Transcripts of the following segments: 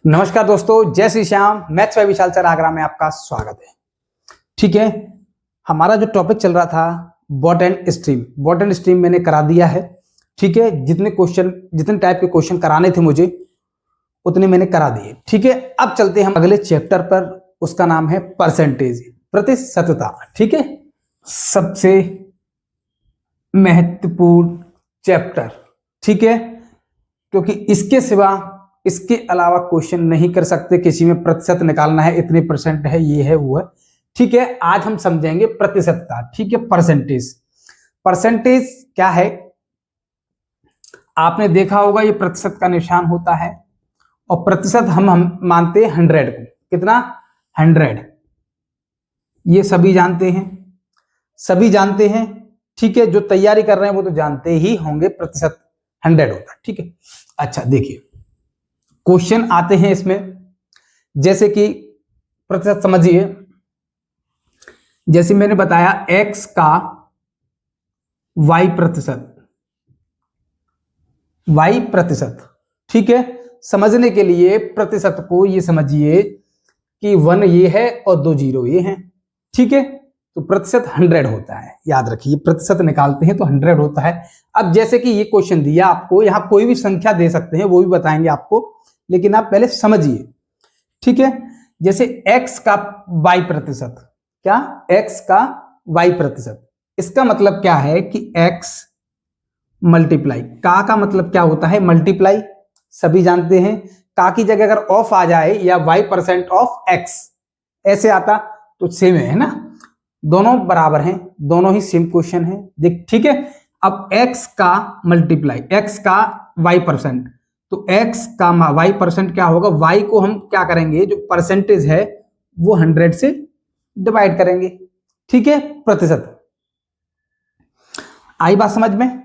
नमस्कार दोस्तों, जय Shri Shyam. Maths by Vishal sir Agra में आपका स्वागत है। ठीक है, हमारा जो टॉपिक चल रहा था बॉट एंड स्ट्रीम मैंने करा दिया है। ठीक है, जितने टाइप के क्वेश्चन कराने थे मुझे उतने मैंने करा दिए। ठीक है, अब चलते हैं हम अगले चैप्टर पर। उसका नाम है परसेंटेज, प्रतिशतता। ठीक है, सबसे महत्वपूर्ण चैप्टर। ठीक है, क्योंकि इसके अलावा क्वेश्चन नहीं कर सकते। किसी में प्रतिशत निकालना है, इतने परसेंट है, ये है वो है। ठीक है, आज हम समझेंगे प्रतिशतता। ठीक है, परसेंटेज क्या है? आपने देखा होगा ये प्रतिशत का निशान होता है और प्रतिशत हम मानते हैं 100 को। कितना? 100। ये सभी जानते हैं। ठीक है, जो तैयारी कर रहे हैं वो तो जानते ही होंगे प्रतिशत 100 होता है। ठीक है, अच्छा देखिए क्वेश्चन आते हैं इसमें। जैसे कि प्रतिशत समझिए, जैसे मैंने बताया x का y प्रतिशत। ठीक है, समझने के लिए प्रतिशत को ये समझिए कि 1 ये है और 2 0 ये हैं। ठीक है, तो प्रतिशत 100 होता है। याद रखिए, प्रतिशत निकालते हैं तो 100 होता है। अब जैसे कि ये क्वेश्चन दिया आपको, यहां कोई भी संख्या दे सकते हैं, वो भी बताएंगे आपको, लेकिन आप पहले समझिए। ठीक है, जैसे x का y प्रतिशत। क्या? x का y प्रतिशत। इसका मतलब क्या है कि x मल्टीप्लाई का मतलब क्या होता है? मल्टीप्लाई। सभी जानते हैं। का की जगह अगर ऑफ आ जाए या y% ऑफ x ऐसे आता तो सेम है ना, दोनों बराबर हैं, दोनों ही सेम क्वेश्चन है। देख, ठीक है, अब x का मल्टीप्लाई x का y%, तो x का y% क्या होगा? y को हम क्या करेंगे, जो परसेंटेज है वो 100 से डिवाइड करेंगे। ठीक है, प्रतिशत। आई बात समझ में?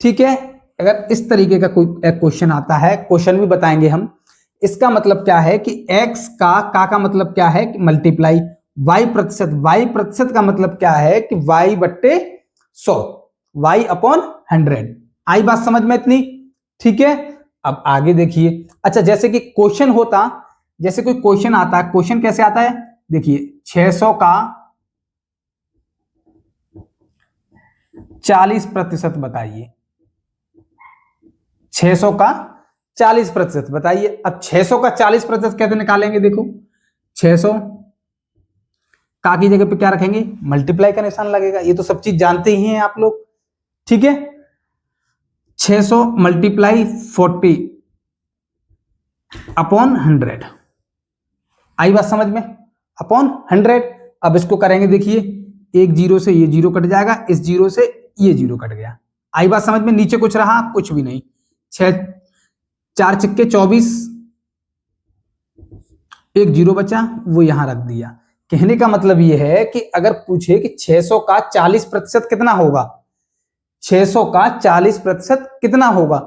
ठीक है, अगर इस तरीके का कोई क्वेश्चन आता है, क्वेश्चन भी बताएंगे हम। इसका मतलब क्या है कि x का मतलब क्या है कि मल्टीप्लाई y प्रतिशत का मतलब क्या है कि y/100, y/100। आई बात समझ में इतनी? ठीक है, अब आगे देखिए। अच्छा, जैसे कि क्वेश्चन होता, जैसे कोई क्वेश्चन आता है, क्वेश्चन कैसे आता है? देखिए 600 का 40% बताइए। 600 का 40% बताइए। अब 600 का 40% कैसे निकालेंगे? देखो 600 का की जगह पे क्या रखेंगे? मल्टीप्लाई का निशान लगेगा। ये तो सब चीज जानते ही हैं आप लोग। ठीक है, 600 मल्टीप्लाई 40/100। आई बात समझ में? अपॉन 100। अब इसको करेंगे, देखिए एक 0 से ये 0 कट जाएगा, इस 0 से ये 0 कट गया। आई बात समझ में? नीचे कुछ रहा? कुछ भी नहीं। 4 × 24, एक 0 बचा, वो यहां रख दिया। कहने का मतलब ये है कि अगर पूछे कि 600 का 40% कितना होगा, 600 का 40% कितना होगा,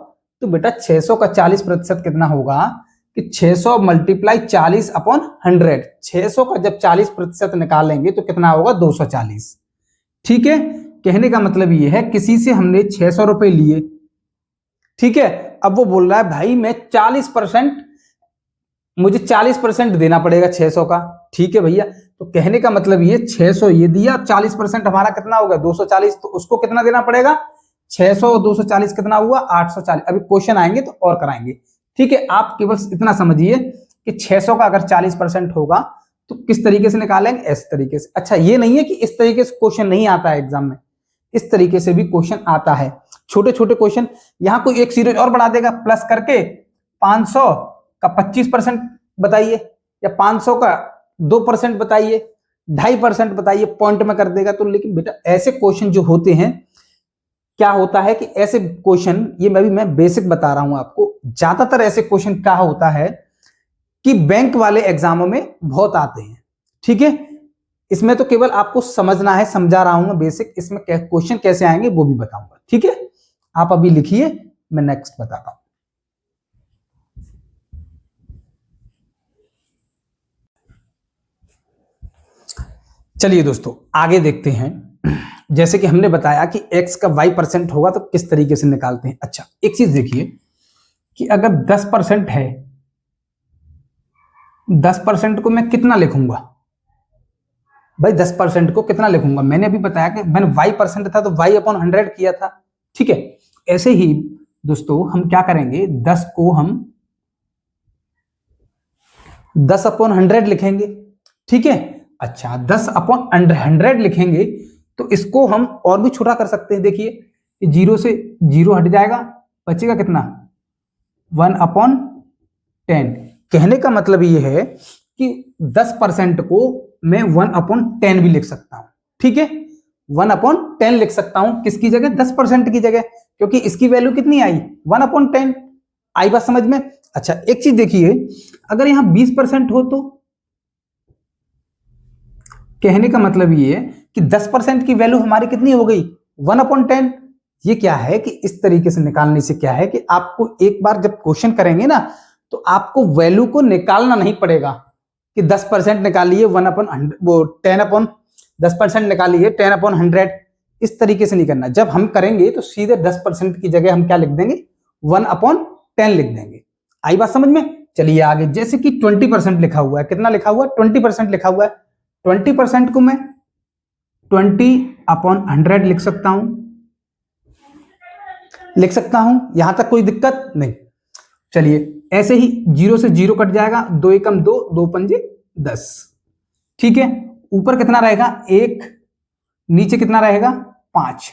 तो बेटा 600 का 40% कितना होगा कि 600 मल्टीप्लाई 40/100। 600 का जब 40% निकालेंगे तो कितना होगा? 240। ठीक है, कहने का मतलब ये है किसी से हमने 600 रुपए लिए। ठीक है, अब वो बोल रहा है भाई मैं 40%, मुझे 40% देना पड़ेगा 600 का। ठीक है भैया, तो कहने का मतलब ये 600 ये दिया, 40% हमारा कितना होगा? 240। तो उसको कितना देना पड़ेगा? 600 और 240 कितना हुआ? 840। अभी क्वेश्चन आएंगे तो और कराएंगे। ठीक है, आप केवल इतना समझिए कि 600 का अगर 40% होगा तो किस तरीके से निकालेंगे? इस तरीके से। अच्छा, ये नहीं है कि इस तरीके से क्वेश्चन नहीं आता है एग्जाम में, इस तरीके से भी क्वेश्चन आता है। छोटे छोटे क्वेश्चन, यहां कोई एक सीरीज और बढ़ा देगा, प्लस करके 500 का 25% बताइए, या 500 का 2% बताइए, 2.5% बताइए, पॉइंट में कर देगा। तो लेकिन बेटा ऐसे क्वेश्चन जो होते हैं, क्या होता है कि ऐसे क्वेश्चन, ये मैं बेसिक बता रहा हूं आपको, ज्यादातर ऐसे क्वेश्चन क्या होता है कि बैंक वाले एग्जामों में बहुत आते हैं। ठीक है, इसमें तो केवल आपको समझना है, समझा रहा हूं मैं बेसिक। इसमें क्वेश्चन कैसे आएंगे वो भी बताऊंगा। ठीक है, आप अभी लिखिए, मैं नेक्स्ट बताता हूं। चलिए दोस्तों आगे देखते हैं। जैसे कि हमने बताया कि x का y% होगा तो किस तरीके से निकालते हैं। अच्छा, एक चीज देखिए कि अगर 10% है 10% को मैं कितना लिखूंगा भाई? 10% को कितना लिखूंगा? मैंने अभी बताया कि मैंने y% था तो y/100 किया था। ठीक है, ऐसे ही दोस्तों हम क्या करेंगे, 10 को हम 10/100 लिखेंगे। ठीक है, अच्छा 10/100 लिखेंगे तो इसको हम और भी छोटा कर सकते हैं। देखिए 0 से 0 हट जाएगा, बचेगा कितना? 1/10। कहने का मतलब ये है कि 10% को मैं 1/10 भी लिख सकता हूं। ठीक है, 1/10 लिख सकता हूं किसकी जगह? 10% की जगह, क्योंकि इसकी वैल्यू कितनी आई? 1/10। आई बात समझ में? अच्छा एक चीज देखिए, अगर यहां 20% हो तो कहने का मतलब ये है कि 10% की वैल्यू हमारी कितनी हो गई? 1/10। ये क्या है कि इस तरीके से निकालने से क्या है कि आपको एक बार जब क्वेश्चन करेंगे ना तो आपको वैल्यू को निकालना नहीं पड़ेगा कि 10% निकालिए 1/100, वो 10% निकालिए 10/100। इस तरीके से नहीं करना। जब हम करेंगे तो सीधे 10% की जगह हम क्या लिख देंगे? 1/10 लिख देंगे। आई बात समझ में? चलिए आगे, जैसे कि 20% लिखा हुआ है। कितना लिखा हुआ है? 20% लिखा हुआ है। 20% को मैं 20/100 लिख सकता हूं, यहां तक कोई दिक्कत नहीं। चलिए ऐसे ही 0 से 0 कट जाएगा, 2 एकम 2, 2 पंजे 10। ठीक है, ऊपर कितना रहेगा? 1, नीचे कितना रहेगा? 5।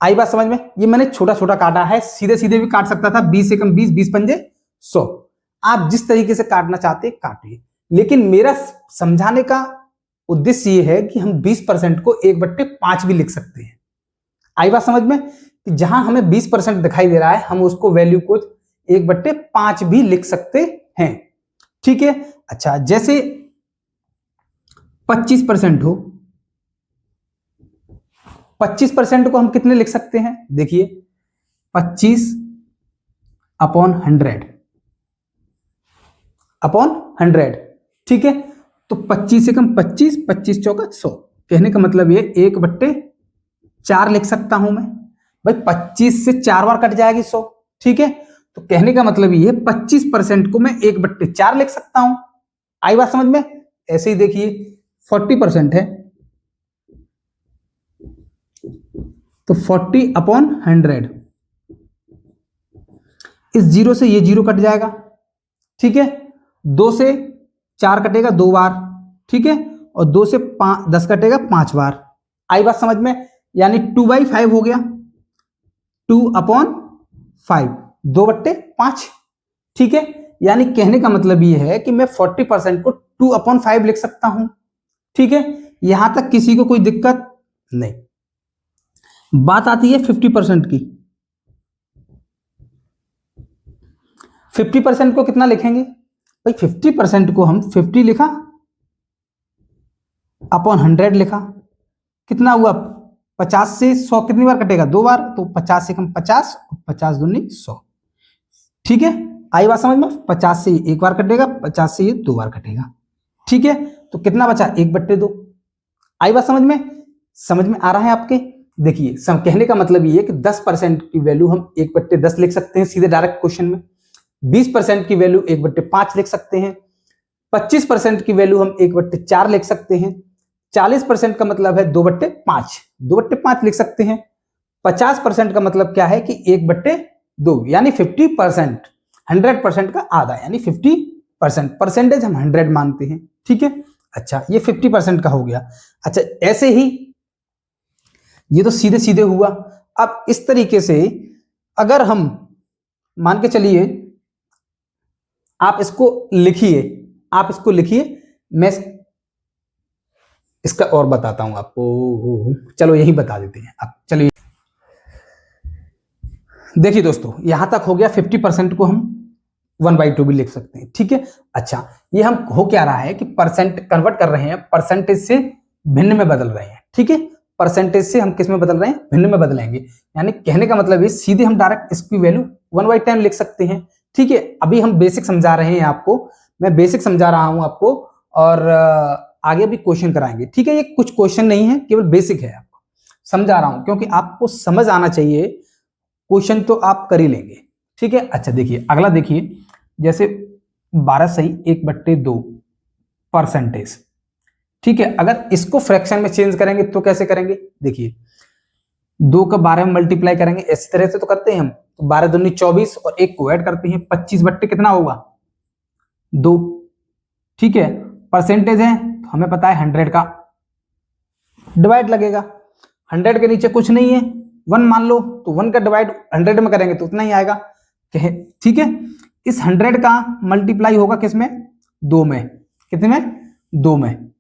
आई बात समझ में? ये मैंने छोटा छोटा काटा है, सीधे सीधे भी काट सकता था। 20 एकम 20, 20 पंजे 100। आप जिस तरीके से काटना चाहते काटिए, लेकिन मेरा समझाने का उद्देश्य ये है कि हम 20% को 1/5 भी लिख सकते हैं। आई बात समझ में? कि जहां हमें 20% दिखाई दे रहा है हम उसको वैल्यू को 1/5 भी लिख सकते हैं। ठीक है, अच्छा जैसे 25% हो, 25% को हम कितने लिख सकते हैं? देखिए 25/100। ठीक है, तो 25 से कम 25, 25 चौका 100। कहने का मतलब ये 1/4 लिख सकता हूं मैं। भाई 25 से 4 बार कट जाएगी 100। ठीक है, तो कहने का मतलब ये 25% को मैं 1/4 लिख सकता हूं। आई बात समझ में? ऐसे ही देखिए 40% है तो 40/100। इस 0 से ये 0 कट जाएगा। ठीक है, 2 से 4 कटेगा 2 बार। ठीक है, और 2 से 10 कटेगा 5 बार। आई बात समझ में? यानी 2/5 हो गया। 2/5, 2/5। ठीक है, यानी कहने का मतलब ये है कि मैं 40% को 2/5 लिख सकता हूं। ठीक है, यहां तक किसी को कोई दिक्कत नहीं। बात आती है 50% की। 50% को कितना लिखेंगे भाई? 50% को हम 50 लिखा अपॉन 100 लिखा, कितना हुआ? 50 से 100 कितनी बार कटेगा? 2 बार, तो 50 से कम 50, 50 दूनी 100। ठीक है, आई बात समझ में? 50 से ये 1 बार कटेगा, 50 से ये 2 बार कटेगा। ठीक है, तो कितना बचा? 1/2। आई बात समझ में? समझ में आ रहा है आपके? देखिए कहने का मतलब ये है कि 10% की वैल्यू हम 1/10 लिख सकते हैं सीधे डायरेक्ट क्वेश्चन में। 20% की वैल्यू 1/5 लिख सकते हैं। 25% की वैल्यू हम 1/4 लिख सकते हैं। 40% का मतलब है 2/5, 2/5 लिख सकते हैं। 50% का मतलब क्या है कि 1/2, यानी 50%, 100% का आधा, यानी 50%। परसेंटेज हम 100 मानते हैं। ठीक है, अच्छा ये 50% का हो गया। अच्छा ऐसे ही ये तो सीधे सीधे हुआ। अब इस तरीके से अगर हम मान के चलिए, आप इसको लिखिए, आप इसको लिखिए, मैं इसका और बताता हूं आपको। चलो यही बता देते हैं अब। चलिए देखिए दोस्तों, यहां तक हो गया। 50% को हम 1/2 भी लिख सकते हैं। ठीक है, अच्छा ये हम हो क्या रहा है कि परसेंट कन्वर्ट कर रहे हैं, परसेंटेज से भिन्न में बदल रहे हैं। ठीक है, परसेंटेज से हम किस में बदल रहे हैं? भिन्न में बदलेंगे। यानी कहने का मतलब ये सीधे हम डायरेक्ट इसकी वैल्यू 1/10 लिख सकते हैं। ठीक है, अभी हम बेसिक समझा रहे हैं आपको, मैं बेसिक समझा रहा हूं आपको, और आगे भी क्वेश्चन कराएंगे। ठीक है, ये कुछ क्वेश्चन नहीं है, केवल बेसिक है, आपको समझा रहा हूं क्योंकि आपको समझ आना चाहिए। क्वेश्चन तो आप कर ही लेंगे। ठीक है, अच्छा देखिए अगला, देखिए जैसे 12 सही 1/2%। ठीक है, अगर इसको फ्रैक्शन में चेंज करेंगे तो कैसे करेंगे, देखिए 2 का 12 में मल्टीप्लाई करेंगे, इस तरह से तो करते हैं हम, तो 12 दूनी 24 और 1 को ऐड करते हैं, 25 बट्टे कितना होगा 2। ठीक है, परसेंटेज है तो हमें पता है 100 का डिवाइड लगेगा, 100 के नीचे कुछ नहीं है, 1 मान लो, तो 1 का डिवाइड 100 में करेंगे तो उतना ही आएगा। ठीक है, इस 100 का मल्टीप्लाई होगा किसमें, 2 में, कितने में, 2 में।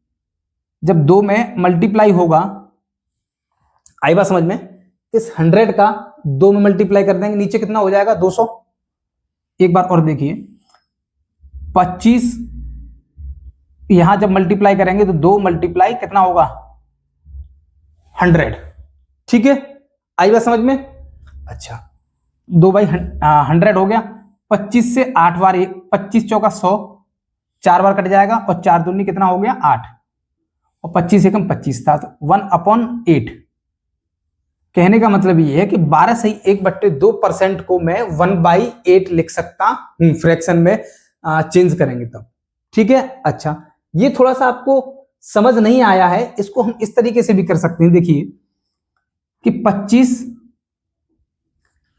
जब 2 में मल्टीप्लाई होगा, आई बात समझ में, इस 100 का 2 में मल्टीप्लाई कर देंगे, नीचे कितना हो जाएगा 200। एक बार और देखिए, 25 यहां जब मल्टीप्लाई करेंगे तो 2 मल्टीप्लाई कितना होगा 100। ठीक है, आई बात समझ में। अच्छा, 2/100 हो गया, 25 से 8 बार, 25 चौका 100, 4 बार कट जाएगा, और 4 दूनी कितना हो गया 8, और 25 एकम 25 था, तो 1/8। कहने का मतलब ये है कि 12 सही 1/2% को मैं 1/8 लिख सकता हूं, फ्रैक्शन में चेंज करेंगे तब। ठीक है, अच्छा ये थोड़ा सा आपको समझ नहीं आया है, इसको हम इस तरीके से भी कर सकते हैं। देखिए कि 25,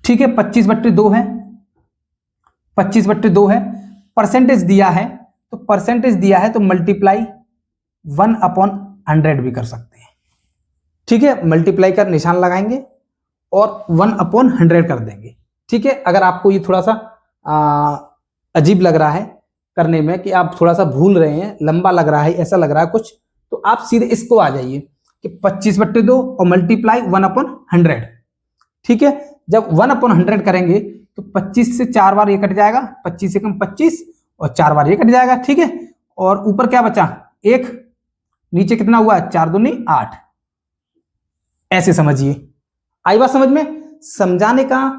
ठीक है, 25/2 है, 25/2 है, परसेंटेज दिया है, तो परसेंटेज दिया है तो मल्टीप्लाई 1/100 भी कर सकते हैं। ठीक है, मल्टीप्लाई कर निशान लगाएंगे और 1/100 कर देंगे। ठीक है, अगर आपको ये थोड़ा सा अजीब लग रहा है करने में, कि आप थोड़ा सा भूल रहे हैं, लंबा लग रहा है, ऐसा लग रहा है कुछ, तो आप सीधे इसको आ जाइए कि 25/2 और मल्टीप्लाई 1/100। ठीक है, जब 1/100 करेंगे तो 25 से 4 बार ये कट जाएगा, 25 एकम 25, और 4 बार ये कट जाएगा। ठीक है, और ऊपर क्या बचा 1, नीचे कितना हुआ 4 दूनी 8। ऐसे समझिए, आई बात समझ में। समझाने का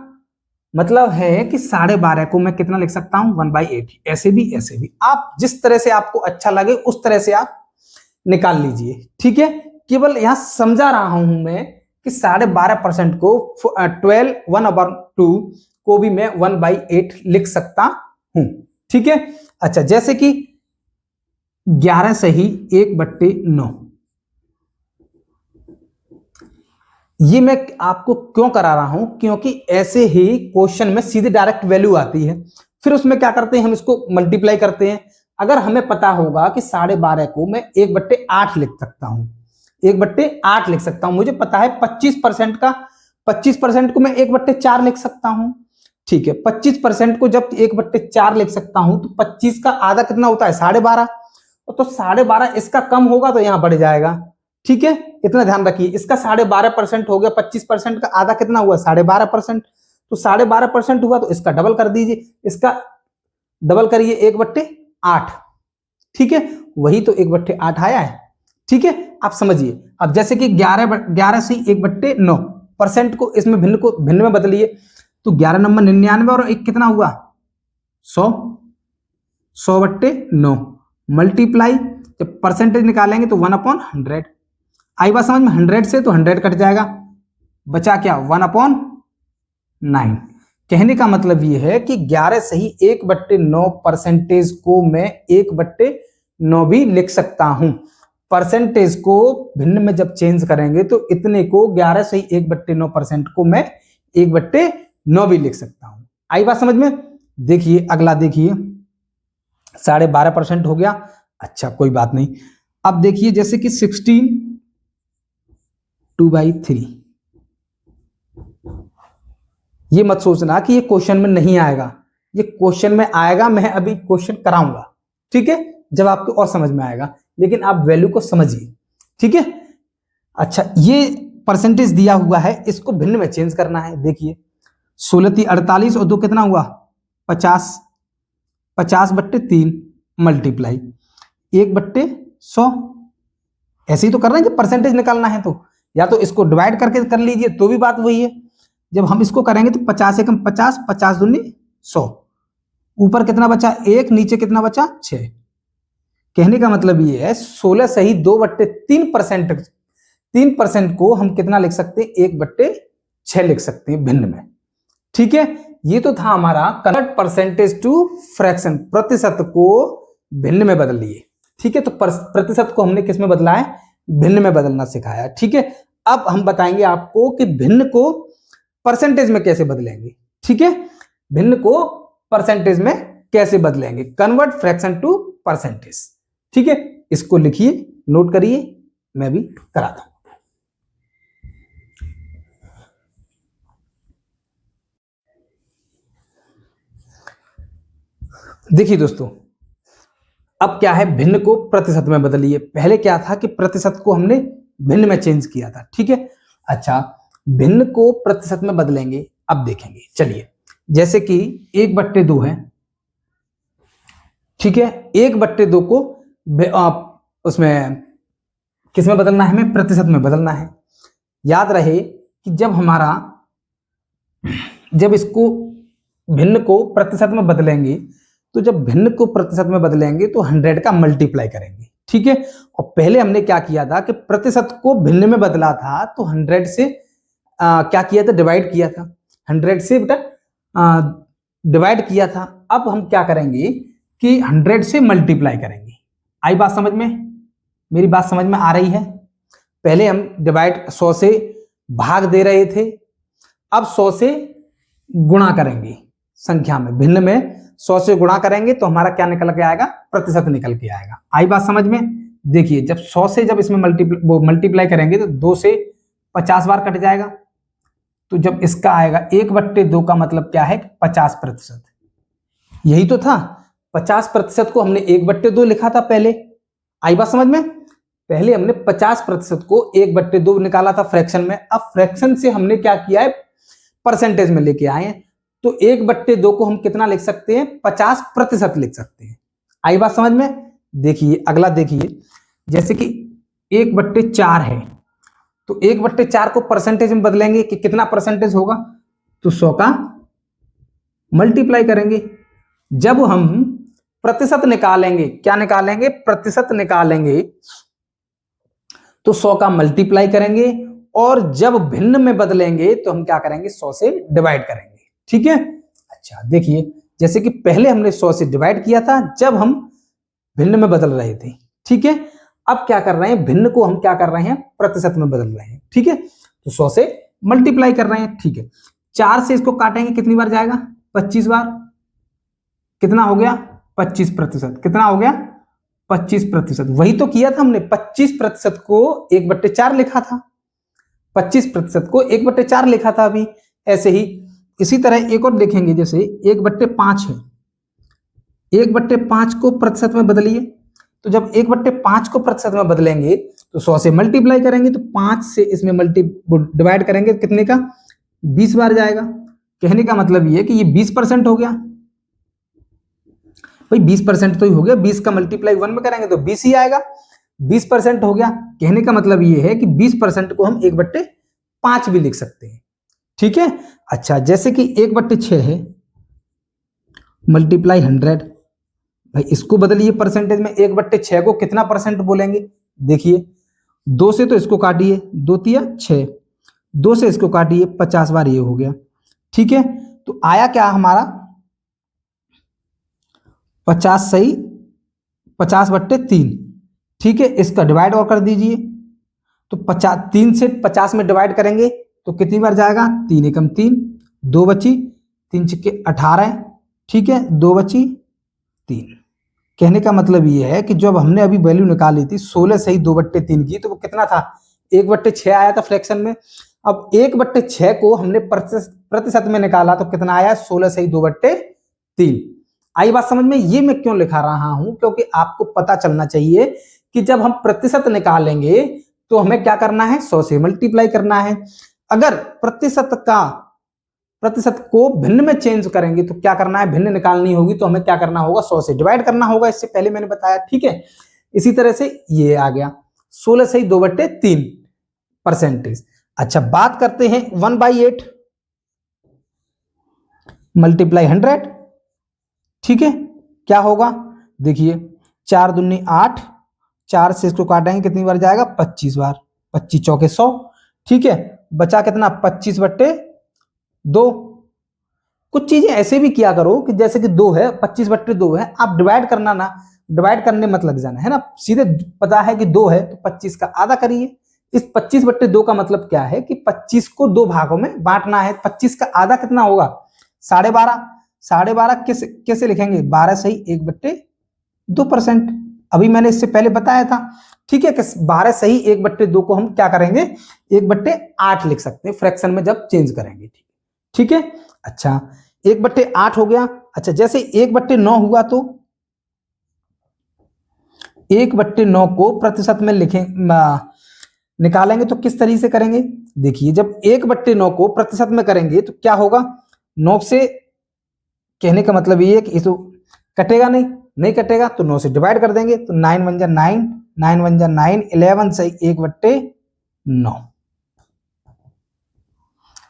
मतलब है कि 12.5 को मैं कितना लिख सकता हूं 1/8, ऐसे भी ऐसे भी, आप जिस तरह से आपको अच्छा लगे उस तरह से आप निकाल लीजिए। ठीक है, केवल यहां समझा रहा हूं मैं कि 12.5% को 12 1/2 को भी मैं 1/8 लिख सकता हूं। ठीक है, अच्छा जैसे कि 11 सही 1/9, ये मैं आपको क्यों करा रहा हूं, क्योंकि ऐसे ही क्वेश्चन में सीधे डायरेक्ट वैल्यू आती है, फिर उसमें क्या करते हैं हम इसको मल्टीप्लाई करते हैं। अगर हमें पता होगा कि 12.5 को मैं 1/8 लिख सकता हूं, 1/8 लिख सकता हूं, मुझे पता है 25% का, 25% को मैं 1/4 लिख सकता हूं। ठीक है, 25% को जब 1/4 लिख सकता हूं तो 25 का आधा कितना होता है 12.5, तो 12.5 इसका कम होगा तो यहां बढ़ जाएगा। ठीक है, इतना ध्यान रखिए, इसका 12.5% हो गया, 25% का आधा कितना हुआ 12.5%, तो 12.5% हुआ, तो इसका डबल कर दीजिए, इसका डबल करिए 1/8। ठीक है, वही तो 1/8 आया है। ठीक है, आप समझिए। अब जैसे कि 11 से 1/9% को इसमें भिन्न में बदलिए, तो 11 नंबर 99 और 1 कितना हुआ 100, 100/9 मल्टीप्लाई, जब परसेंटेज निकालेंगे तो 1/100। आई बात समझ में, 100 से तो 100 कट जाएगा, बचा क्या 1/9। कहने का मतलब ये है कि 11 सही 1/9% को मैं 1/9 भी लिख सकता हूं। परसेंटेज को भिन्न में जब चेंज करेंगे तो इतने को 11 सही 1/9% को मैं 1/9 भी लिख सकता हूं। आई बात समझ में। देखिए अगला, देखिए 12.5% हो गया, अच्छा कोई बात नहीं। अब देखिए जैसे कि 16 2/3, ये मत सोचना कि ये क्वेश्चन में नहीं आएगा, ये क्वेश्चन में आएगा, मैं अभी क्वेश्चन कराऊंगा। ठीक है, जब आपको और समझ में आएगा, लेकिन आप वैल्यू को समझिए। ठीक है, अच्छा ये परसेंटेज दिया हुआ है, इसको भिन्न में चेंज करना है। देखिए 16 48 और 2 कितना हुआ 50, 50/3 मल्टीप्लाई 1/100, ऐसे ही तो करना है। जब परसेंटेज निकालना है तो या तो इसको डिवाइड करके कर लीजिए तो भी बात वही है। जब हम इसको करेंगे तो 50 एकम 50, 50 दूनी 100, ऊपर कितना बचा 1, नीचे कितना बचा 6। कहने का मतलब ये है 16 सही 2/3%, 3% को हम कितना लिख सकते हैं 1/6 लिख सकते हैं भिन्न में। ठीक है, ये तो था हमारा कन्वर्ट परसेंटेज टू फ्रैक्शन, प्रतिशत को भिन्न में बदल लिए। ठीक है, तो प्रतिशत को हमने किस में बदला है, भिन्न में बदलना सिखाया। ठीक है, अब हम बताएंगे आपको कि भिन्न को परसेंटेज में कैसे बदलेंगे। ठीक है, भिन्न को परसेंटेज में कैसे बदलेंगे, कन्वर्ट फ्रैक्शन टू परसेंटेज। ठीक है, इसको लिखिए, नोट करिए, मैं भी कराता हूं। देखिए दोस्तों, अब क्या है, भिन्न को प्रतिशत में बदलिए। पहले क्या था कि प्रतिशत को हमने भिन्न में चेंज किया था। ठीक है, अच्छा, भिन्न को प्रतिशत में बदलेंगे, अब देखेंगे। चलिए, जैसे कि 1/2 है। ठीक है, 1/2 को उसमें किस में बदलना है, हमें प्रतिशत में बदलना है। याद रहे कि जब इसको भिन्न को प्रतिशत में बदलेंगे, तो जब भिन्न को प्रतिशत में बदलेंगे तो 100 का मल्टीप्लाई करेंगे। ठीक है, और पहले हमने क्या किया था कि प्रतिशत को भिन्न में बदला था, तो 100 से क्या किया था, डिवाइड किया था। 100 से डिवाइड किया था। अब हम क्या करेंगे कि 100 से मल्टीप्लाई करेंगे। आई बात समझ में, मेरी बात समझ में आ रही है। पहले हम डिवाइड 100 से भाग दे रहे थे, अब 100 से गुणा करेंगे संख्या में, भिन्न में 100 से गुणा करेंगे तो हमारा क्या निकल के आएगा, प्रतिशत निकल के आएगा। आई बात समझ में। देखिए, जब 100 से जब इसमें मल्टीप्लाई करेंगे तो 2 से 50 बार कट जाएगा, तो जब इसका आएगा 1/2 का मतलब क्या है, 50%। यही तो था, 50% को हमने 1/2 लिखा था पहले। आई बात समझ में। पहले हमने 50% को 1/2 निकाला था फ्रैक्शन में, अब फ्रैक्शन से हमने क्या किया है, परसेंटेज में लेके आए हैं। तो 1/2 को हम कितना लिख सकते हैं, 50% लिख सकते हैं। आई बात समझ में। देखिए अगला, देखिए जैसे कि 1/4 है, तो 1/4 को परसेंटेज में बदलेंगे कि कितना परसेंटेज होगा, तो 100 का मल्टीप्लाई करेंगे। जब हम प्रतिशत निकालेंगे, क्या निकालेंगे, प्रतिशत निकालेंगे, तो 100 का मल्टीप्लाई करेंगे, और जब भिन्न में बदलेंगे तो हम क्या करेंगे, 100 से डिवाइड करेंगे। ठीक है, अच्छा देखिए, जैसे कि पहले हमने 100 से डिवाइड किया था जब हम भिन्न में बदल रहे थे। ठीक है, अब क्या कर रहे हैं, भिन्न को हम क्या कर रहे हैं, प्रतिशत में बदल रहे हैं। ठीक है, तो 100 से मल्टीप्लाई कर रहे हैं। ठीक है, 4 से इसको काटेंगे, कितनी बार जाएगा, 25 बार। कितना हो गया, 25%। कितना हो गया, 25%। वही तो किया था हमने, 25% को 1/4 लिखा था, 25% को 1/4 लिखा था अभी। ऐसे ही इसी तरह एक और देखेंगे, जैसे 1/5 है, 1/5 को प्रतिशत में बदलिए। तो जब 1/5 को प्रतिशत में बदलेंगे तो 100 से मल्टीप्लाई करेंगे, तो 5 से इसमें डिवाइड करेंगे, कितने का, 20 बार जाएगा। कहने का मतलब ये है कि ये 20% हो गया। भाई 20% तो ही हो गया, 20 का मल्टीप्लाई 1 में करेंगे तो 20 ही आएगा, 20% हो गया। कहने का मतलब ये है कि 20% को हम 1/5 भी लिख सकते हैं। ठीक है, अच्छा जैसे कि 1/6 है, मल्टीप्लाई 100। भाई इसको बदलिए परसेंटेज में, 1/6 को कितना परसेंट बोलेंगे, देखिए 2 से तो इसको काटिए, 2 तिया 6, 2 से इसको काटिए, 50 बार ये हो गया। ठीक है, तो आया क्या हमारा, 50 सही 50/3। ठीक है, इसका डिवाइड और कर दीजिए, तो 3 से 50 में डिवाइड करेंगे तो कितनी बार जाएगा, 3 एकम 3, 2 बची, 3 छक्के 18। ठीक है, 2 बची 3। कहने का मतलब ये है कि जब हमने अभी वैल्यू निकाली थी 16 सही 2/3 की, तो वो कितना था, 1/6 आया था फ्रैक्शन में। अब 1/6 को हमने प्रतिशत में निकाला तो कितना आया, 16 सही 2/3। आई बात समझ में। ये मैं क्यों लिखा रहा हूं, क्योंकि आपको पता चलना चाहिए कि जब हम प्रतिशत निकालेंगे तो हमें क्या करना है, 100 से मल्टीप्लाई करना है। अगर प्रतिशत को भिन्न में चेंज करेंगे तो क्या करना है, भिन्न निकालनी होगी तो हमें क्या करना होगा, 100 से डिवाइड करना होगा। इससे पहले मैंने बताया। ठीक है, इसी तरह से ये आ गया 16 सही 2/3 परसेंटेज। अच्छा बात करते हैं 1/8 मल्टीप्लाई 100। ठीक है, क्या होगा, देखिए 4 दूनी 8, 4 से इसको काटेंगे, कितनी बार जाएगा, 25 बार, 25 चौके 100। ठीक है, बचा कितना, 25/2। कुछ चीजें ऐसे भी किया करो कि जैसे कि 2 है, 25/2 है, आप डिवाइड करना ना, डिवाइड करने मत लग जाना है ना, सीधे पता है कि 2 है तो 25 का आधा करिए। इस 25/2 का मतलब क्या है कि 25 को 2 भागों में बांटना है। 25 का आधा कितना होगा? 12.5। 12.5 कैसे कैसे लिखेंगे? 12 सही 1/2%। अभी मैंने इससे पहले बताया था, ठीक है, कि 12 सही 1/2 को हम क्या करेंगे? 1/8 लिख सकते हैं फ्रैक्शन में जब चेंज करेंगे। ठीक है, अच्छा 1/8 हो गया। अच्छा जैसे 1/9 हुआ तो 1/9 को प्रतिशत में लिखें निकालेंगे तो किस तरीके से करेंगे? देखिए, जब 1/9 को प्रतिशत में करेंगे तो क्या होगा? 9 से, कहने का मतलब ये है कि इसको कटेगा नहीं, नहीं कटेगा तो 9 से डिवाइड कर देंगे तो 9 1 जा 9, 9 1 जा 9, 11 सही 1/9।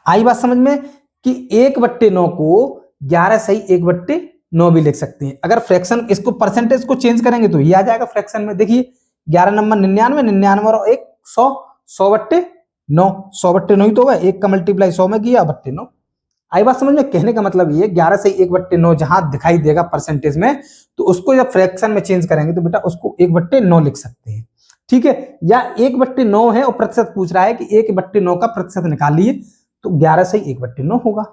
आई बात समझ में कि 1/9 को 11 सही 1/9 भी लिख सकते हैं। अगर फ्रैक्शन इसको परसेंटेज को चेंज करेंगे तो ये आ जाएगा फ्रैक्शन में। देखिए 11 नंबर 99, 99 और 1 100, 100/9, 100/9 ही तो होगा, 1 का मल्टीप्लाई 100 में किया 9। आई बात समझ में? कहने का मतलब ये 11 से 1/9 जहां दिखाई देगा परसेंटेज में, तो उसको जब फ्रैक्शन में चेंज करेंगे तो बेटा उसको 1/9 लिख सकते हैं। ठीक है, या 1/9 है और प्रतिशत पूछ रहा है कि 1/9 का प्रतिशत निकालिए तो 11 से 1/9 होगा।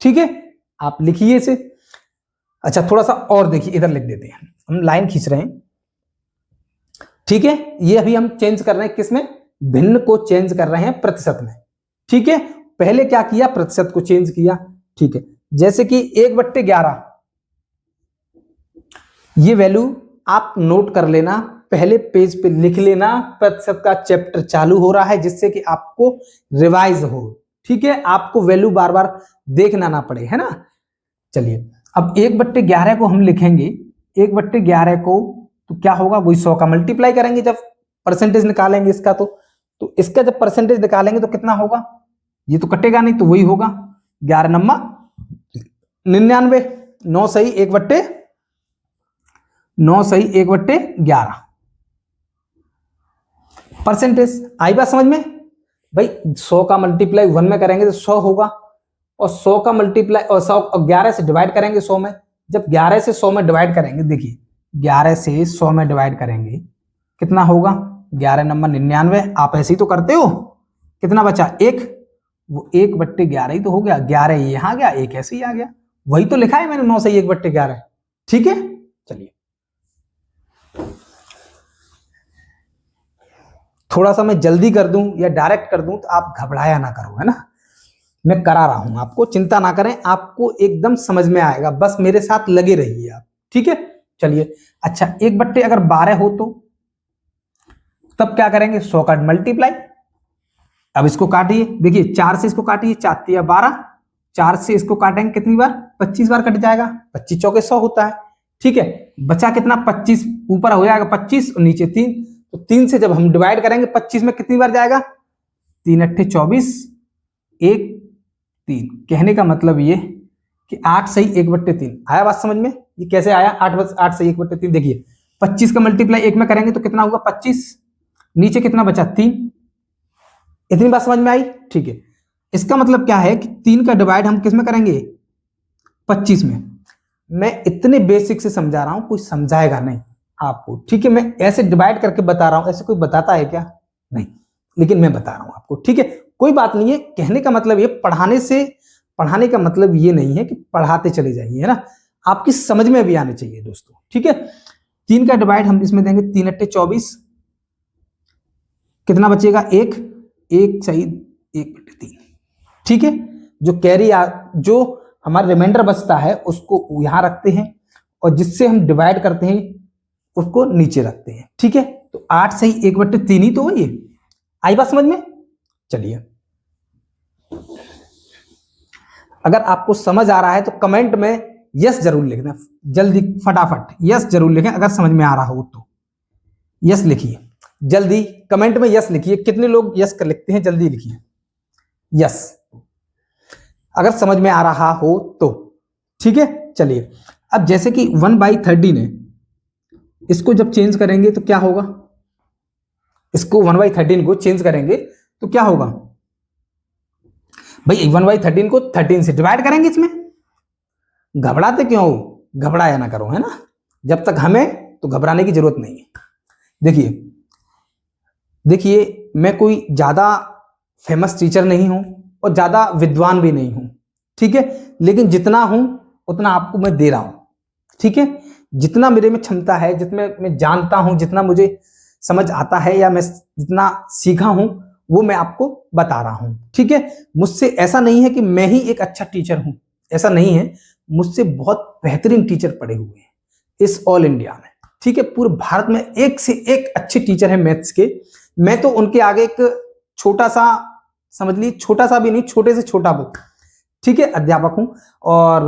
ठीक है, आप लिखिए इसे। अच्छा थोड़ा सा और देखिए, इधर लिख देते हैं, हम लाइन खींच रहे हैं। ठीक है, ये अभी हम चेंज कर रहे हैं किसमें? भिन्न को चेंज कर रहे हैं प्रतिशत में। ठीक है, पहले क्या किया? प्रतिशत को चेंज किया। ठीक है, जैसे कि 1/11, ये वैल्यू आप नोट कर लेना, पहले पेज पे लिख लेना। प्रतिशत का चैप्टर चालू हो रहा है जिससे कि आपको रिवाइज हो। ठीक है, आपको वैल्यू बार बार देखना ना पड़े, है ना। चलिए अब 1/11 को हम लिखेंगे, 1/11 को तो क्या होगा? वही 100 का मल्टीप्लाई करेंगे जब परसेंटेज निकालेंगे इसका, तो इसका जब परसेंटेज निकालेंगे तो कितना होगा? ये तो कटेगा नहीं तो वही होगा 11 नम्मा 99, 9 सही 1/11 परसेंटेज। आई बात समझ में? भाई 100 का मल्टीप्लाई 1 में करेंगे तो 100 होगा, और 100 का मल्टीप्लाई और 100 और 11 से डिवाइड करेंगे 100 में। जब 11 से 100 में डिवाइड करेंगे, देखिए 11 से 100 में डिवाइड करेंगे कितना होगा? 11 नंबर 99। आप ऐसे ही तो करते हो, कितना बचा? 1, वो 1/11 ही तो हो गया। 11 यहां गया, 1 ऐसे ही आ गया, वही तो लिखा है मैंने 9 से 1/11। ठीक है, चलिए थोड़ा सा मैं जल्दी कर दूं या डायरेक्ट कर दूं तो आप घबराया ना करो, है ना। मैं करा रहा हूं आपको, चिंता ना करें, आपको एकदम समझ में आएगा, बस मेरे साथ लगे रहिए आप। ठीक है, चलिए अच्छा 1/12 हो तो तब क्या करेंगे? 100 का मल्टीप्लाई। अब इसको काटिए, देखिए 4 से इसको काटिए, 4 या 12, 4 से इसको काटेंगे कितनी बार? 25 बार कट जाएगा, 25 चौके 100 होता है। ठीक है, बचा कितना? 25, ऊपर हो जाएगा 25 और नीचे 3, तो 3 से जब हम डिवाइड करेंगे 25 में कितनी बार जाएगा? 3 अट्ठे 24, 1 3। कहने का मतलब ये कि 8 सही 1/3 आया। बात समझ में? ये कैसे आया? 8 सही 1/3। देखिए 25 का मल्टीप्लाई 1 में करेंगे तो कितना होगा? 25, नीचे कितना बचा? 3। इतनी बात समझ में आई? ठीक है, इसका मतलब क्या है कि 3 का डिवाइड हम किस में करेंगे? 25 में। मैं इतने बेसिक से समझा रहा हूं, कोई समझाएगा नहीं आपको। ठीक है, मैं ऐसे डिवाइड करके बता रहा हूं, ऐसे कोई बताता है क्या? नहीं, लेकिन मैं बता रहा हूं आपको। ठीक है, कोई बात नहीं है। कहने का मतलब ये पढ़ाने का मतलब ये नहीं है कि पढ़ाते चले जाइए, है ना, आपकी समझ में भी आने चाहिए दोस्तों। ठीक है, 3 का डिवाइड हम इसमें देंगे, 3 अट्ठे 24, कितना बचेगा? 1 1 सही 1/3। ठीक है, जो कैरी जो हमारा रिमाइंडर बचता है उसको यहां रखते हैं, और जिससे हम डिवाइड करते हैं उसको नीचे रखते हैं। ठीक है, तो 8 सही 1/3 ही तो है ये। आई बात समझ में? चलिए, अगर आपको समझ आ रहा है तो कमेंट में यस जरूर लिखना, जल्दी फटाफट यस जरूर लिखें। अगर समझ में आ रहा हो तो यस लिखिए, जल्दी कमेंट में यस लिखिए। कितने लोग यस कर लिखते हैं? जल्दी लिखिए यस अगर समझ में आ रहा हो तो। ठीक है, चलिए अब जैसे कि 1/13 है, इसको जब चेंज करेंगे तो क्या होगा? इसको 1/13 को चेंज करेंगे तो क्या होगा भाई? 1/13 को 13 से डिवाइड करेंगे इसमें, घबराते क्यों हो? घबराया ना करो, है ना। जब तक हमें तो घबराने की जरूरत नहीं है। देखिए देखिए, मैं कोई ज्यादा फेमस टीचर नहीं हूं और ज्यादा विद्वान भी नहीं हूं, ठीक है। लेकिन जितना हूं उतना आपको मैं दे रहा हूं, ठीक है। जितना मेरे में क्षमता है, जितना मैं जानता हूं, जितना मुझे समझ आता है या मैं जितना सीखा हूं, वो मैं आपको बता रहा हूं, ठीक है। मुझसे ऐसा नहीं है कि मैं ही एक अच्छा टीचर हूं, ऐसा नहीं है। मुझसे बहुत बेहतरीन टीचर पढ़े हुए हैं इस ऑल इंडिया में, ठीक है। पूरे भारत में एक से एक अच्छे टीचर है मैथ्स के। मैं तो उनके आगे एक छोटा सा, समझ लीजिए छोटा सा भी नहीं, छोटे से छोटा बुक, ठीक है, अध्यापक हूं। और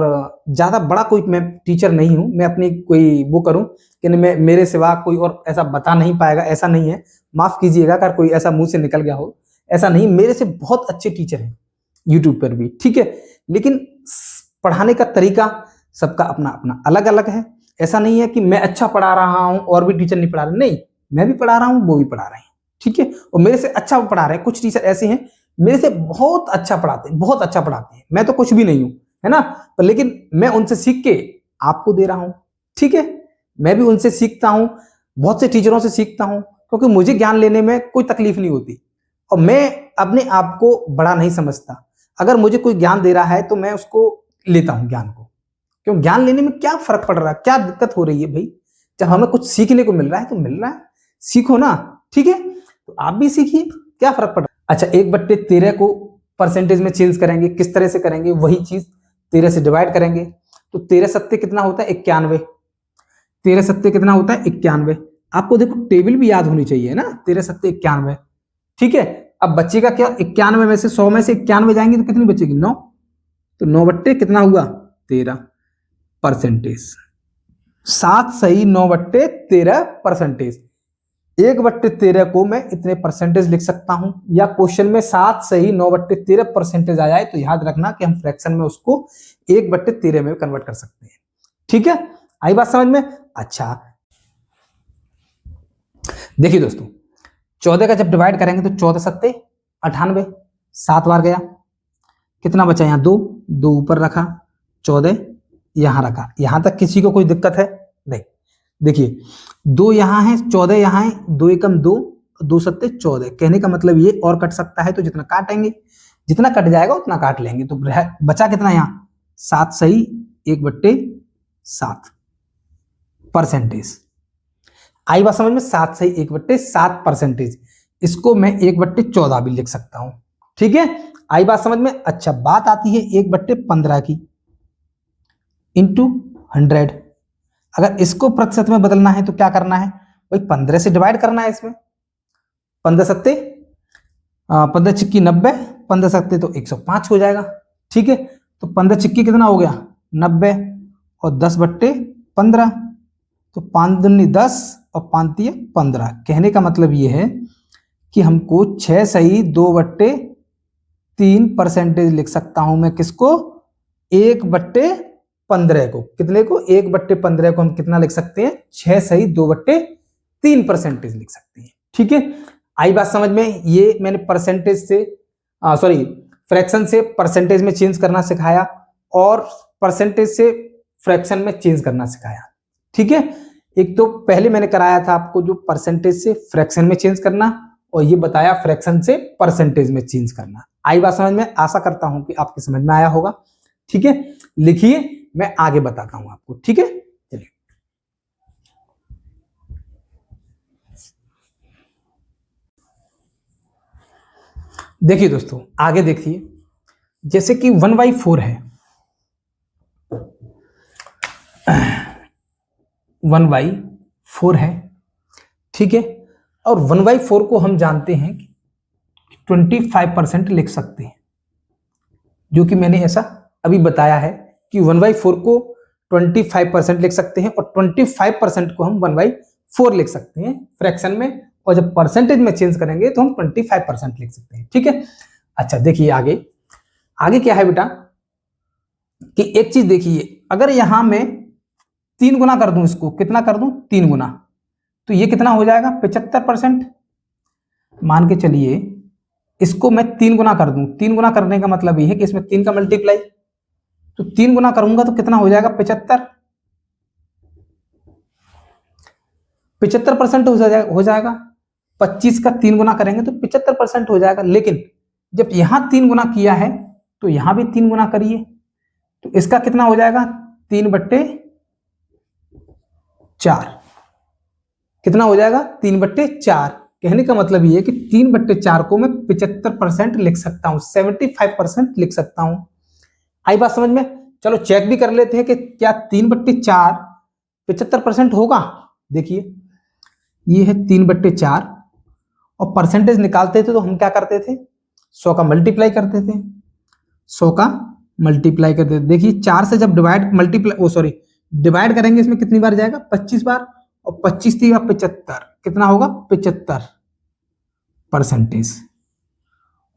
ज्यादा बड़ा कोई मैं टीचर नहीं हूं। मैं अपनी कोई वो करूं कि मैं मेरे सिवा कोई और ऐसा बता नहीं पाएगा, ऐसा नहीं है। माफ कीजिएगा अगर कोई ऐसा मुंह से निकल गया हो, ऐसा नहीं। मेरे से बहुत अच्छे टीचर हैं यूट्यूब पर भी, ठीक है। लेकिन पढ़ाने का तरीका सबका अपना अपना अलग अलग है। ऐसा नहीं है कि मैं अच्छा पढ़ा रहा हूं और भी टीचर नहीं पढ़ा रहे, नहीं, मैं भी पढ़ा रहा हूं, वो भी पढ़ा रहे हैं, ठीक है। और मेरे से अच्छा पढ़ा रहे हैं। कुछ टीचर ऐसे हैं मेरे से बहुत अच्छा पढ़ाते हैं, बहुत अच्छा पढ़ाते हैं। मैं तो कुछ भी नहीं हूं, है ना। पर लेकिन मैं उनसे सीख के आपको दे रहा हूं, ठीक है। मैं भी उनसे सीखता हूं, बहुत से टीचरों से सीखता हूं, क्योंकि मुझे ज्ञान लेने में कोई तकलीफ नहीं होती और मैं अपने आप को बड़ा नहीं समझता। अगर मुझे कोई ज्ञान दे रहा है तो मैं उसको लेता हूं ज्ञान को। क्यों? ज्ञान लेने में क्या फर्क पड़ रहा है, क्या दिक्कत हो रही है भाई? जब हमें कुछ सीखने को मिल रहा है तो मिल रहा है, सीखो ना, ठीक है। तो आप भी सीखिए, क्या फर्क पड़ रहा है। अच्छा, 1/13 को परसेंटेज में चेंज करेंगे, किस तरह से करेंगे? वही चीज 13 से डिवाइड करेंगे तो 13 सत्ते कितना होता है? 91। 13 सत्ते कितना होता है? 91। आपको देखो टेबल भी याद होनी चाहिए ना, 13 सत्ते 91, ठीक है। अब बच्चेगा क्या? 91 में से 100 में से 91 जाएंगे तो कितनी बचेगी? 9। तो 9 बट्टे कितना हुआ? 13 परसेंटेज। 7 सही 9/13 परसेंटेज। 1/13 को मैं इतने परसेंटेज लिख सकता हूं, या क्वेश्चन में 7 सही 9/13 परसेंटेज आ जाए तो याद रखना कि हम फ्रैक्शन में उसको 1/13 में कन्वर्ट कर सकते हैं, ठीक है। आई बात समझ में? अच्छा देखिए दोस्तों, 14 का जब डिवाइड करेंगे तो 14 सत्ते 98, 7 बार गया, कितना बचा? यहाँ 2, 2 ऊपर रखा, 14 यहां रखा। यहां तक किसी को कोई दिक्कत है? नहीं। देखिए 2 यहां है, 14 यहां है, 2 एकम 2, 2 सत्ते 14। कहने का मतलब ये और कट सकता है तो जितना काटेंगे, जितना कट जाएगा उतना काट लेंगे। तो बचा कितना यहाँ? 7 सही 1/7 परसेंटेज। आई बात समझ में? 7 सही 1/7 परसेंटेज। इसको मैं 1/14 भी लिख सकता हूं, ठीक है। आई बात समझ में? अच्छा, बात आती है 1/15 की, इंटू 100। अगर इसको प्रतिशत में बदलना है तो क्या करना है भाई? 15 से डिवाइड करना है इसमें। 15 सत्ते 15 छिक्की 90, 15 सत्ते तो 105 हो जाएगा, ठीक है। तो 15 छिक्की कितना हो गया? 90 और 10/15, तो 5 दूनी 10 और 5 तिये 15। कहने का मतलब ये है कि हमको 6 सही 2/3 परसेंटेज लिख सकता हूं मैं। किसको? 1/15 को। कितने को? 1/15 को हम कितना लिख सकते हैं? 6 सही 2/3 परसेंटेज लिख सकते हैं, ठीक है। आई बात समझ में? ये मैंने परसेंटेज से सॉरी फ्रैक्शन से परसेंटेज में चेंज करना सिखाया और परसेंटेज से फ्रैक्शन में चेंज करना सिखाया, ठीक है। एक तो पहले मैंने कराया था आपको जो परसेंटेज से फ्रैक्शन में चेंज करना, और ये बताया फ्रैक्शन से परसेंटेज में चेंज करना। आई बात समझ में? आशा करता हूं कि आपके समझ में आया होगा, ठीक है। लिखिए, मैं आगे बताता हूं आपको, ठीक है। चलिए देखिए दोस्तों, आगे देखिए। जैसे कि 1/4 है, 1/4 है, ठीक है। और 1/4 को हम जानते हैं कि 25% लिख सकते हैं, जो कि मैंने ऐसा अभी बताया है कि 1/4 को 25% लिख सकते हैं और 25% को हम 1/4 लिख सकते हैं फ्रैक्शन में, और जब परसेंटेज में चेंज करेंगे तो हम 25% लिख सकते हैं, ठीक है। अच्छा देखिए आगे, आगे क्या है बेटा कि एक चीज देखिए, अगर यहां मैं 3 गुना कर दूं, इसको कितना कर दूं? 3 गुना, तो ये कितना हो जाएगा? 75%। मान के चलिए इसको मैं 3 गुना कर दूं। 3 गुना करने का मतलब ये है कि इसमें 3 का मल्टीप्लाई, तो 3 गुना करूंगा तो कितना हो जाएगा 75, 75% हो जाएगा। 25 का 3 गुना करेंगे तो 75% हो जाएगा। लेकिन जब यहां 3 गुना किया है तो यहां भी 3 गुना करिए, तो इसका कितना हो जाएगा 3/4। कितना हो जाएगा 3/4। कहने का मतलब ये है कि 3/4 को मैं 75% लिख सकता हूं, 75% लिख सकता हूं। आई बात समझ में? चलो चेक भी कर लेते हैं कि क्या 3/4 75% होगा। देखिए ये है 3/4 और परसेंटेज निकालते थे तो हम क्या करते थे 100 का मल्टीप्लाई करते थे, 100 का मल्टीप्लाई करते थे। देखिए 4 से जब डिवाइड करेंगे इसमें कितनी बार जाएगा 25 बार, और 25 3 75, कितना होगा 75%।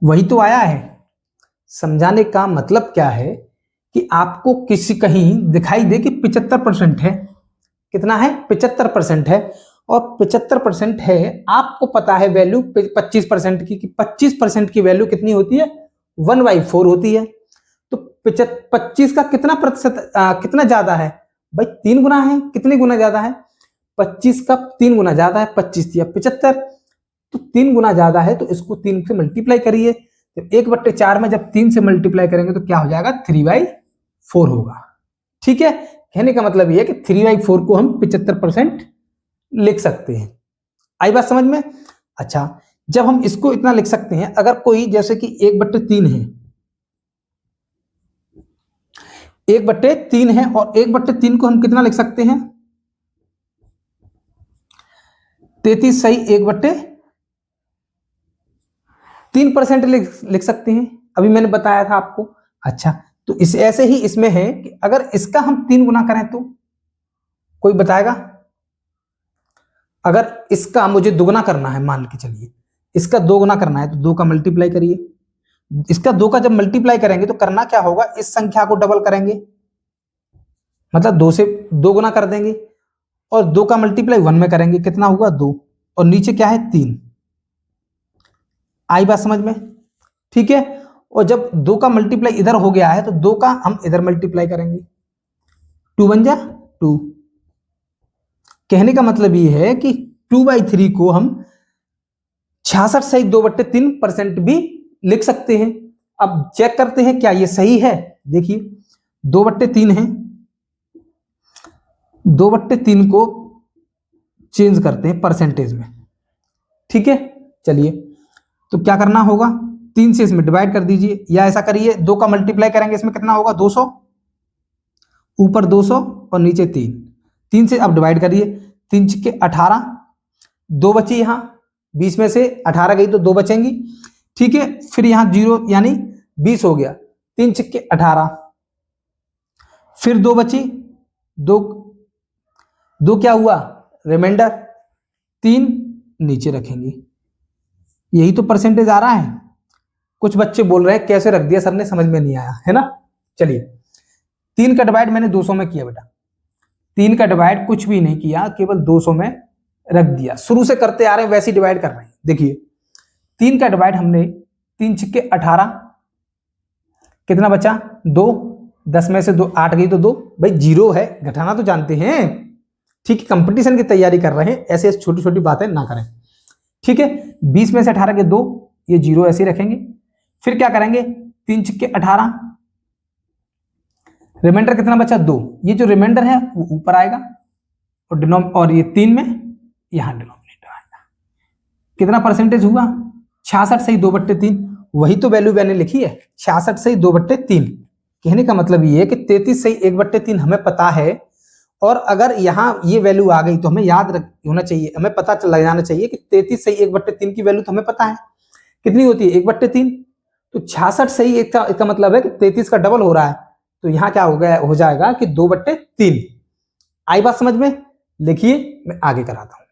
वही तो आया है। समझाने का मतलब क्या है कि आपको किसी कहीं दिखाई दे कि 75% है, कितना है 75% है, और 75% है, आपको पता है वैल्यू 25% की, कि 25% की वैल्यू कितनी होती है 1/4 होती है। तो 25 का कितना प्रतिशत कितना ज्यादा है भाई 3 गुना है। कितने गुना ज्यादा है 25 का 3 गुना ज्यादा है, 25 या 75, तो 3 गुना ज्यादा है, तो इसको 3 से मल्टीप्लाई करिए। तो 1/4 में जब 3 से मल्टीप्लाई करेंगे तो क्या हो जाएगा 3/4 होगा। ठीक है, कहने का मतलब यह है कि 3/4 को हम 75% लिख सकते हैं। आई बात समझ में? अच्छा, जब हम इसको इतना लिख सकते हैं, अगर कोई जैसे कि 1/3 है, 1/3 है, और 1/3 को हम कितना लिख सकते हैं 33 सही 1/3% लिख सकते हैं। अभी मैंने बताया था आपको। अच्छा, तो इस ऐसे ही इसमें है कि अगर इसका हम 3 गुना करें तो कोई बताएगा। अगर इसका मुझे दुगना करना है, मान के चलिए इसका 2 गुना करना है, तो 2 का मल्टीप्लाई करिए। इसका 2 का जब मल्टीप्लाई करेंगे तो करना क्या होगा, इस संख्या को डबल करेंगे, मतलब 2 से 2 गुना कर देंगे, और 2 का मल्टीप्लाई 1 में करेंगे, कितना होगा 2, और नीचे क्या है 3। आई बात समझ में? ठीक है, और जब 2 का मल्टीप्लाई इधर हो गया है तो 2 का हम इधर मल्टीप्लाई करेंगे, 2 बन जा 2। कहने का मतलब ये है कि 2/3 को हम 66 सही 2/3% भी लिख सकते हैं। अब चेक करते हैं क्या ये सही है। देखिए 2/3 है, 2/3 को चेंज करते हैं परसेंटेज में। ठीक है, चलिए तो क्या करना होगा 3 से इसमें डिवाइड कर दीजिए, या ऐसा करिए 2 का मल्टीप्लाई करेंगे, इसमें कितना होगा 200, ऊपर 200 और नीचे 3, 3 से अब डिवाइड करिए, 3 छक्के 18, 2 बची, यहां 20 में से 18 गई तो 2 बचेंगी। ठीक है, फिर यहां 0 यानी 20 हो गया, 3 छक्के 18, फिर 2 बची, 2 क्या हुआ रिमाइंडर, 3 नीचे रखेंगे। यही तो परसेंटेज आ रहा है। कुछ बच्चे बोल रहे हैं कैसे रख दिया सर ने, समझ में नहीं आया, है ना। चलिए 3 का डिवाइड मैंने 200 में किया बेटा, 3 का डिवाइड कुछ भी नहीं किया, केवल 200 में रख दिया। शुरू से करते आ रहे हैं वैसे ही डिवाइड कर रहे हैं। देखिए 3 का डिवाइड हमने 3 छक्के 18, कितना बचा 2, 10 में से 2 8 गई तो 2, भाई 0 है, घटाना तो जानते हैं। ठीक है, कंपटीशन की तैयारी कर रहे हैं, ऐसे छोटी छोटी बातें ना करें। ठीक है, 20 में से 18 के 2, ये 0 ऐसे ही रखेंगे। फिर क्या करेंगे 3 छक्के 18, रिमाइंडर कितना बचा 2, ये जो रिमाइंडर है वो ऊपर आएगा, और ये 3 में यहां डिनोमिनेटर आएगा। कितना परसेंटेज हुआ 66 सही 2/3, वही तो वैल्यू मैंने लिखी है 66 सही 2/3। कहने का मतलब ये है कि 33 सही 1/3 हमें पता है, और अगर यहां ये वैल्यू आ गई तो हमें याद होना चाहिए, हमें पता लग जाना चाहिए कि 33 सही 1/3 की वैल्यू तो हमें पता है कितनी होती है 1/3। तो 66 सही इसका मतलब है कि 33 का डबल हो रहा है, तो यहां क्या हो जाएगा कि 2/3। आई बात समझ में? लिखिए मैं आगे कराता हूं।